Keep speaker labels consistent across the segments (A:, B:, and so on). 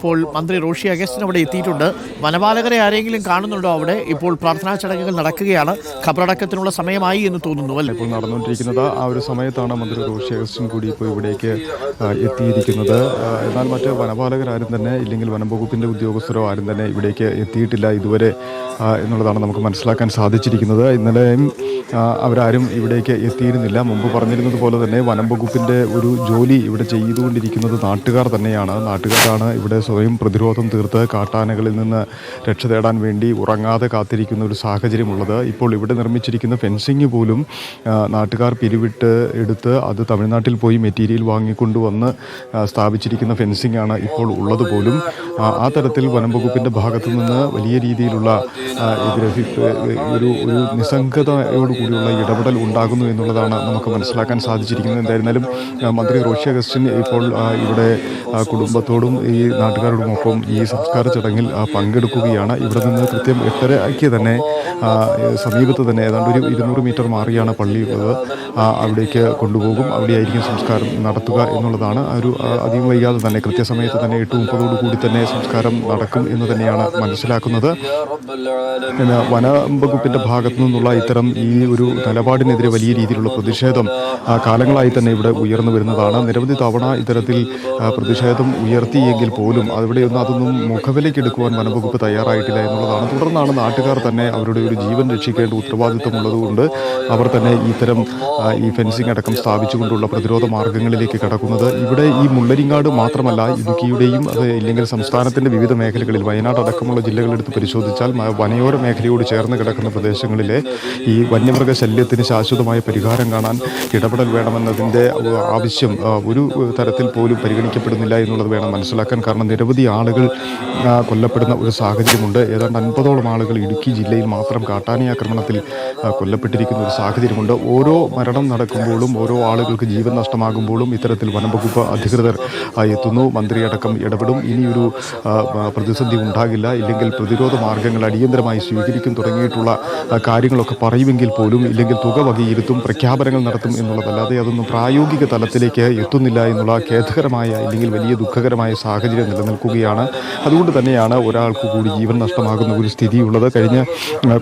A: ഇപ്പോൾ മന്ത്രി റോഷി അഗസ്റ്റിൻ അവിടെ എത്തിയിട്ടുണ്ട്. വനപാലകരെ ആരെങ്കിലും കാണുന്നുണ്ടോ അവിടെ? ഇപ്പോൾ പ്രാർത്ഥനാ ചടങ്ങുകൾ നടക്കുകയാണ്. ഖബറടക്കത്തിനുള്ള സമയമായി എന്ന് തോന്നുന്നു അല്ലേ?
B: ഇപ്പോൾ നടന്നുകൊണ്ടിരിക്കുന്നത് ആ ഒരു സമയത്താണ് മന്ത്രി റോഷി അഗസ്റ്റിൻ കൂടി ഇപ്പോൾ ഇവിടേക്ക് എത്തിയിരിക്കുന്നത്. എന്നാൽ മറ്റ് വനപാലകരാരും തന്നെ ഇല്ലെങ്കിൽ വനം വകുപ്പിൻ്റെ ഉദ്യോഗസ്ഥരോ ആരും തന്നെ ഇവിടേക്ക് എത്തിയിട്ടില്ല ഇതുവരെ എന്നുള്ളതാണ് നമുക്ക് മനസ്സിലാക്കാൻ സാധിച്ചിരിക്കുന്നത്. ഇന്നലെയും അവരാരും ഇവിടേക്ക് എത്തിയിരുന്നില്ല. മുമ്പ് പറഞ്ഞിരുന്നത് പോലെ തന്നെ വനം വകുപ്പിൻ്റെ ഒരു ജോലി ഇവിടെ ചെയ്തുകൊണ്ടിരിക്കുന്നത് നാട്ടുകാർ തന്നെയാണ്. നാട്ടുകാരാണ് ഇവിടെ സ്വയം പ്രതിരോധം തീർത്ത് കാട്ടാനകളിൽ നിന്ന് രക്ഷ തേടാൻ വേണ്ടി ഉറങ്ങാതെ കാത്തിരിക്കുന്ന ഒരു സാഹചര്യമുള്ളത്. ഇപ്പോൾ ഇവിടെ നിർമ്മിച്ചിരിക്കുന്ന ഫെൻസിങ് പോലും നാട്ടുകാർ പിരിവിട്ട് എടുത്ത് അത് തമിഴ്നാട്ടിൽ പോയി മെറ്റീരിയൽ വാങ്ങിക്കൊണ്ടുവന്ന് സ്ഥാപിച്ചിരിക്കുന്ന ഫെൻസിംഗ് ആണ് ഇപ്പോൾ ഉള്ളത് പോലും. ആ തരത്തിൽ വനം വകുപ്പിൻ്റെ ഭാഗത്തു നിന്ന് വലിയ രീതിയിലുള്ള ഒരു നിസ്സംഗതയോട് കൂടിയുള്ള ഇടപെടൽ ഉണ്ടാകുന്നു എന്നുള്ളതാണ് നമുക്ക് മനസ്സിലാക്കാൻ സാധിച്ചിരിക്കുന്നത്. എന്തായിരുന്നാലും മന്ത്രി റോഷി അഗസ്റ്റിൻ ഇപ്പോൾ ഇവിടെ കുടുംബത്തോടും ഈ നാട്ടുകാരോടുമൊപ്പം ഈ സംസ്കാര ചടങ്ങിൽ പങ്കെടുക്കുകയാണ്. ഇവിടെ നിന്ന് കൃത്യം 8:30 തന്നെ സമീപത്ത് തന്നെ ഏതാണ്ട് ഒരു 200 മീറ്റർ മാറിയാണ് പള്ളിയുള്ളത്. അവിടേക്ക് കൊണ്ടുപോകും. അവിടെയായിരിക്കും സംസ്കാരം നടത്തുക എന്നുള്ളതാണ്. അധികം വൈകാതെ തന്നെ കൃത്യസമയത്ത് തന്നെ 8:30 കൂടി തന്നെ സംസ്കാരം നടക്കും എന്ന് തന്നെയാണ് മനസ്സിലാക്കുന്നത്. വനം വകുപ്പിൻ്റെ ഭാഗത്തു നിന്നുള്ള ഇത്തരം ഈ ഒരു നിലപാടിനെതിരെ വലിയ രീതിയിലുള്ള പ്രതിഷേധം കാലങ്ങളായി തന്നെ ഇവിടെ ഉയർന്നു വരുന്നതാണ്. നിരവധി തവണ ഇത്തരത്തിൽ പ്രതിഷേധം ഉയർത്തിയെങ്കിൽ പോലും അതൊന്നും മുഖവിലയ്ക്കെടുക്കുവാൻ വനംവകുപ്പ് തയ്യാറായിട്ടില്ല എന്നുള്ളതാണ്. തുടർന്നാണ് നാട്ടുകാർ തന്നെ അവരുടെ ഒരു ജീവൻ രക്ഷിക്കേണ്ട ഉത്തരവാദിത്വമുള്ളതുകൊണ്ട് അവർ തന്നെ ഇത്തരം ഈ ഫെൻസിംഗ് അടക്കം സ്ഥാപിച്ചുകൊണ്ടുള്ള പ്രതിരോധ മാർഗങ്ങളിലേക്ക് കടക്കുന്നത്. ഇവിടെ ഈ മുള്ളരിങ്ങാട് മാത്രമല്ല, ഇടുക്കിയുടെയും അത് ഇല്ലെങ്കിൽ സംസ്ഥാനത്തിൻ്റെ വിവിധ മേഖലകളിൽ വയനാട് അടക്കമുള്ള ജില്ലകളെടുത്ത് പരിശോധിച്ചാൽ വനയോര മേഖലയോട് ചേർന്ന് കിടക്കുന്ന പ്രദേശങ്ങളിലെ ഈ വന്യമൃഗ ശല്യത്തിന് ശാശ്വതമായ പരിഹാരം കാണാൻ ഇടപെടൽ വേണമെന്നതിൻ്റെ ആവശ്യം ഒരു തരത്തിൽ പോലും പരിഗണിക്കപ്പെടുന്നില്ല എന്നുള്ളത് വേണം മനസ്സിലാക്കാൻ. കാരണം നിരവധി ആളുകൾ കൊല്ലപ്പെടുന്ന ഒരു സാഹചര്യമുണ്ട്. ഏതാണ്ട് 50ഓളം ആളുകൾ ഇടുക്കി ജില്ലയിൽ മാത്രം കാട്ടാനയാക്രമണത്തിൽ കൊല്ലപ്പെട്ടിരിക്കുന്ന ഒരു സാഹചര്യമുണ്ട്. ഓരോ മരണം നടക്കുമ്പോഴും ഓരോ ആളുകൾക്ക് ജീവൻ നഷ്ടമാകുമ്പോഴും ഇത്തരത്തിൽ വനംവകുപ്പ് അധികൃതർ എത്തുന്നു. മന്ത്രിയടക്കം ഇടപെടും. ഇനിയൊരു പ്രതിസന്ധി ഉണ്ടാകില്ല, ഇല്ലെങ്കിൽ പ്രതിരോധ മാർഗങ്ങൾ അടിയന്തരമായി സ്വീകരിക്കും തുടങ്ങിയിട്ടുള്ള കാര്യങ്ങളൊക്കെ പറയുമെങ്കിൽ പോലും ഇല്ലെങ്കിൽ തുക വകയിരുത്തും, പ്രഖ്യാപനങ്ങൾ നടത്തും എന്നുള്ളതല്ലാതെ അതൊന്നും പ്രായോഗിക തലത്തിലേക്ക് എത്തുന്നില്ല എന്നുള്ള ഖേദകരമായ ഇല്ലെങ്കിൽ വലിയ ദുഃഖകരമായ സാഹചര്യം നിലനിൽക്കുകയാണ്. അതുകൊണ്ട് തന്നെയാണ് ഒരാൾക്ക് കൂടി ജീവൻ നഷ്ടമാകുന്ന ഒരു സ്ഥിതിയുള്ളത്. കഴിഞ്ഞ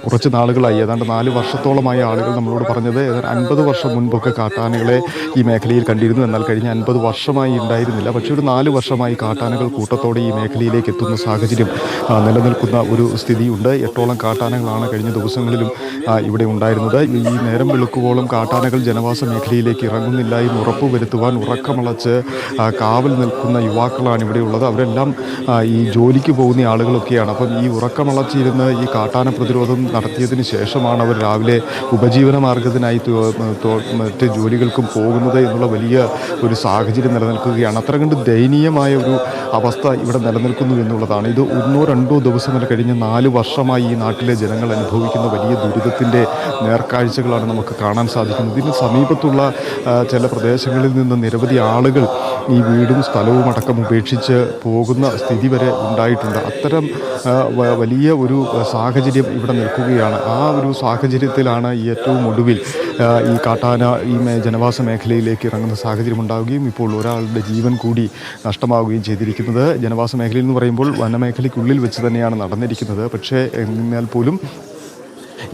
B: കുറച്ച് നാളുകളായി ഏതാണ്ട് 4 വർഷത്തോളമായ ആളുകൾ നമ്മളോട് പറഞ്ഞത് ഏതാണ്ട് 50 വർഷം മുൻപൊക്കെ കാട്ടാനകളെ ഈ മേഖലയിൽ കണ്ടിരുന്നു. എന്നാൽ കഴിഞ്ഞ 50 വർഷമായി ഉണ്ടായിരുന്നില്ല. പക്ഷേ ഒരു 4 വർഷമായി കാട്ടാനകൾ കൂട്ടത്തോടെ ഈ മേഖലയിലേക്ക് എത്തുന്ന സാഹചര്യം നിലനിൽക്കുന്ന ഒരു സ്ഥിതിയുണ്ട്. 8ഓളം കാട്ടാനകളാണ് കഴിഞ്ഞ ദിവസങ്ങളിലും ഇവിടെ ഉണ്ടായിരുന്നത്. ഈ നേരം വെളുക്കുവോളം കാട്ടാനകൾ ജനവാസ മേഖലയിലേക്ക് ഇറങ്ങുന്നില്ല എന്ന് ഉറപ്പുവരുത്തുവാൻ ഉറക്കമളച്ച് കാവൽ നിൽക്കുന്ന യുവാക്കളാണ് ഇവിടെയുള്ളത്. അവരെല്ലാം ഈ ജോലിക്ക് പോകുന്ന ആളുകളൊക്കെയാണ്. അപ്പം ഈ ഉറക്കമളച്ചിരുന്ന് ഈ കാട്ടാന പ്രതിരോധം നടത്തിയതിന് ശേഷമാണ് അവർ രാവിലെ ഉപജീവന മാർഗത്തിനായി മറ്റ് ജോലികൾക്കും പോകുന്നത് എന്നുള്ള വലിയ ഒരു സാഹചര്യം നിലനിൽക്കുകയാണ്. അത്ര കണ്ട് ദയനീയമായ ഒരു അവസ്ഥ ഇവിടെ നിലനിൽക്കുന്നു എന്നുള്ളതാണ്. ഇത് 1-2 ദിവസമല്ല, കഴിഞ്ഞ 4 വർഷമായി ഈ നാട്ടിലെ ജനങ്ങൾ അനുഭവിക്കുന്ന വലിയ ദുരിതത്തിൻ്റെ നേർക്കാഴ്ചകളാണ് നമുക്ക് കാണാൻ സാധിക്കുന്നത്. ഇതിന് സമീപത്തുള്ള ചില പ്രദേശങ്ങളിൽ നിന്ന് നിരവധി ആളുകൾ ഈ വീടും സ്ഥലവും അടക്കം ഉപേക്ഷിച്ച് പോകുന്ന സ്ഥിതി വരെ ഉണ്ടായിട്ടുണ്ട്. അത്തരം വലിയ ഒരു സാഹചര്യം ഇവിടെ നിൽക്കുകയാണ്. ആ ഒരു സാഹചര്യത്തിലാണ് ഏറ്റവും ഒടുവിൽ ഈ കാട്ടാന ഈ ജനവാസ മേഖലയിലേക്ക് ഇറങ്ങുന്ന സാഹചര്യം ഉണ്ടാവുകയും ഇപ്പോൾ ഒരാളുടെ ജീവൻ കൂടി നഷ്ടമാവുകയും ചെയ്തിരിക്കുന്നത്. ജനവാസ മേഖലയിൽ എന്ന് പറയുമ്പോൾ വനമേഖലയ്ക്കുള്ളിൽ വെച്ച് തന്നെയാണ് നടന്നിരിക്കുന്നത്. പക്ഷേ എന്നാൽ പോലും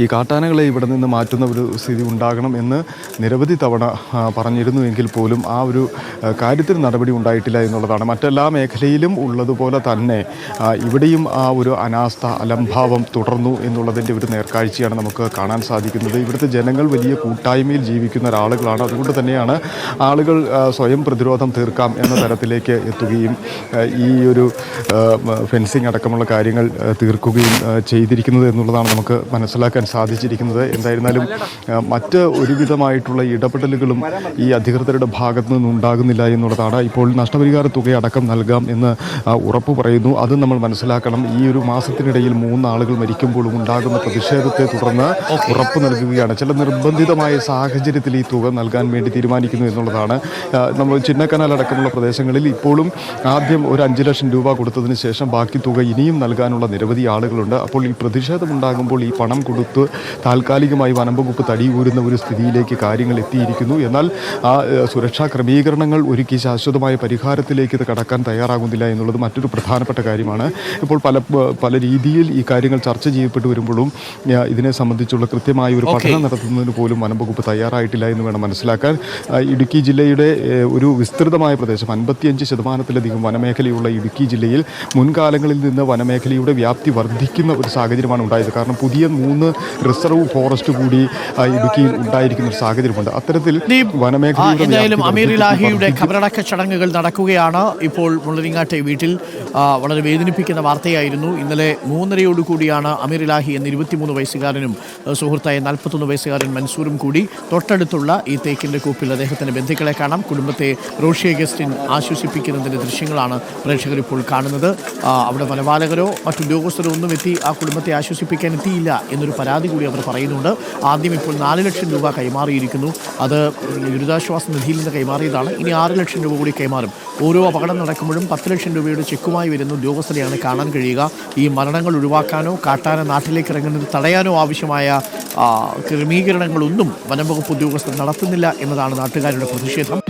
B: ഈ കാട്ടാനകളെ ഇവിടെ നിന്ന് മാറ്റുന്ന ഒരു സ്ഥിതി ഉണ്ടാകണം എന്ന് നിരവധി തവണ പറഞ്ഞിരുന്നുവെങ്കിൽ പോലും ആ ഒരു കാര്യത്തിൽ നടപടി ഉണ്ടായിട്ടില്ല എന്നുള്ളതാണ്. മറ്റെല്ലാ മേഖലയിലും ഉള്ളതുപോലെ തന്നെ ഇവിടെയും ആ ഒരു അനാസ്ഥ, അലംഭാവം തുടർന്നു എന്നുള്ളതിൻ്റെ ഒരു നേർക്കാഴ്ചയാണ് നമുക്ക് കാണാൻ സാധിക്കുന്നത്. ഇവിടുത്തെ ജനങ്ങൾ വലിയ കൂട്ടായ്മയിൽ ജീവിക്കുന്ന ഒരാളുകളാണ്. അതുകൊണ്ട് തന്നെയാണ് ആളുകൾ സ്വയം പ്രതിരോധം തീർക്കാം എന്ന തരത്തിലേക്ക് എത്തുകയും ഈ ഒരു ഫെൻസിങ് അടക്കമുള്ള കാര്യങ്ങൾ തീർക്കുകയും ചെയ്തിരിക്കുന്നത് എന്നുള്ളതാണ് നമുക്ക് മനസ്സിലാക്കാൻ സാധിച്ചിരിക്കുന്നത്. എന്തായിരുന്നാലും മറ്റ് ഒരുവിധമായിട്ടുള്ള ഇടപെടലുകളും ഈ അധികൃതരുടെ ഭാഗത്തു നിന്നുണ്ടാകുന്നില്ല എന്നുള്ളതാണ്. ഇപ്പോൾ നഷ്ടപരിഹാര തുക അടക്കം നൽകാം എന്ന് ഉറപ്പ് പറയുന്നു. അത് നമ്മൾ മനസ്സിലാക്കണം. ഈ ഒരു മാസത്തിനിടയിൽ 3 ആളുകൾ മരിക്കുമ്പോഴും ഉണ്ടാകുന്ന പ്രതിഷേധത്തെ തുടർന്ന് ഉറപ്പ് നൽകുകയാണ്. ചില നിർബന്ധിതമായ സാഹചര്യത്തിൽ ഈ തുക നൽകാൻ വേണ്ടി തീരുമാനിക്കുന്നു എന്നുള്ളതാണ്. നമ്മൾ ചിന്നക്കനാൽ അടക്കമുള്ള പ്രദേശങ്ങളിൽ ഇപ്പോഴും ആദ്യം ഒരു 5 ലക്ഷം രൂപ കൊടുത്തതിന് ശേഷം ബാക്കി തുക ഇനിയും നൽകാനുള്ള നിരവധി ആളുകളുണ്ട്. അപ്പോൾ ഈ പ്രതിഷേധം ഉണ്ടാകുമ്പോൾ ഈ പണം കൊടുക്കുക കൊടുത്ത് താൽക്കാലികമായി വനം വകുപ്പ് തടിയൂരുന്ന ഒരു സ്ഥിതിയിലേക്ക് കാര്യങ്ങൾ എത്തിയിരിക്കുന്നു. എന്നാൽ ആ സുരക്ഷാ ക്രമീകരണങ്ങൾ ഒരുക്കി ശാശ്വതമായ പരിഹാരത്തിലേക്ക് ഇത് കടക്കാൻ തയ്യാറാകുന്നില്ല എന്നുള്ളത് മറ്റൊരു പ്രധാനപ്പെട്ട കാര്യമാണ്. ഇപ്പോൾ പല രീതിയിൽ ഈ കാര്യങ്ങൾ ചർച്ച ചെയ്യപ്പെട്ടു വരുമ്പോഴും ഇതിനെ സംബന്ധിച്ചുള്ള കൃത്യമായ ഒരു പഠനം നടത്തുന്നതിന് പോലും വനം വകുപ്പ് തയ്യാറായിട്ടില്ല എന്ന് വേണം മനസ്സിലാക്കാൻ. ഇടുക്കി ജില്ലയുടെ ഒരു വിസ്തൃതമായ പ്രദേശം 55% വനമേഖലയുള്ള ഇടുക്കി ജില്ലയിൽ മുൻകാലങ്ങളിൽ നിന്ന് വനമേഖലയുടെ വ്യാപ്തി വർദ്ധിക്കുന്ന ഒരു സാഹചര്യമാണ് ഉണ്ടായത്. കാരണം പുതിയ 3 റിസർവ് ഫോറസ്റ്റ് കൂടി ഇടുക്കിയിൽ ഉണ്ടായിരിക്കുന്ന ഒരു സാഹചര്യമുണ്ട്. അത്തരത്തിൽ
A: എന്തായാലും അമീർ ഇലാഹിയുടെ ഖബറടക്ക ചടങ്ങുകൾ നടക്കുകയാണ്. ഇപ്പോൾ മുള്ളരിങ്ങാട്ടെ വീട്ടിൽ വളരെ വേദനിപ്പിക്കുന്ന വാർത്തയായിരുന്നു. ഇന്നലെ 3:30 അമീർ ഇലാഹി എന്ന 23 വയസ്സുകാരനും സുഹൃത്തായ 41 വയസ്സുകാരൻ മൻസൂറും കൂടി തൊട്ടടുത്തുള്ള ഈ തേക്കിന്റെ കൂപ്പിൽ അദ്ദേഹത്തിന്റെ ബന്ധുക്കളെ കാണാം. കുടുംബത്തെ റോഷി അഗസ്റ്റിൻ ആശ്വസിപ്പിക്കുന്നതിന്റെ ദൃശ്യങ്ങളാണ് പ്രേക്ഷകർ ഇപ്പോൾ കാണുന്നത്. അവിടെ വനപാലകരോ മറ്റുദ്യോഗസ്ഥരോ ഒന്നും എത്തി ആ കുടുംബത്തെ ആശ്വസിപ്പിക്കാൻ എത്തിയില്ല എന്നൊരു പരാതി കൂടി അവർ പറയുന്നുണ്ട്. ആദ്യം ഇപ്പോൾ 4 ലക്ഷം രൂപ കൈമാറിയിരിക്കുന്നു. അത് ദുരിതാശ്വാസ നിധിയിൽ നിന്ന് കൈമാറിയതാണ്. ഇനി 6 ലക്ഷം രൂപ കൂടി കൈമാറും. ഓരോ അപകടം നടക്കുമ്പോഴും 10 ലക്ഷം രൂപയുടെ ചെക്കുമായി വരുന്ന ഉദ്യോഗസ്ഥരെയാണ് കാണാൻ കഴിയുക. ഈ മരണങ്ങൾ ഒഴിവാക്കാനോ കാട്ടാന നാട്ടിലേക്ക് ഇറങ്ങുന്നത് തടയാനോ ആവശ്യമായ ക്രമീകരണങ്ങളൊന്നും വനം വകുപ്പ് ഉദ്യോഗസ്ഥർ നടത്തുന്നില്ല എന്നതാണ് നാട്ടുകാരുടെ പ്രതിഷേധം.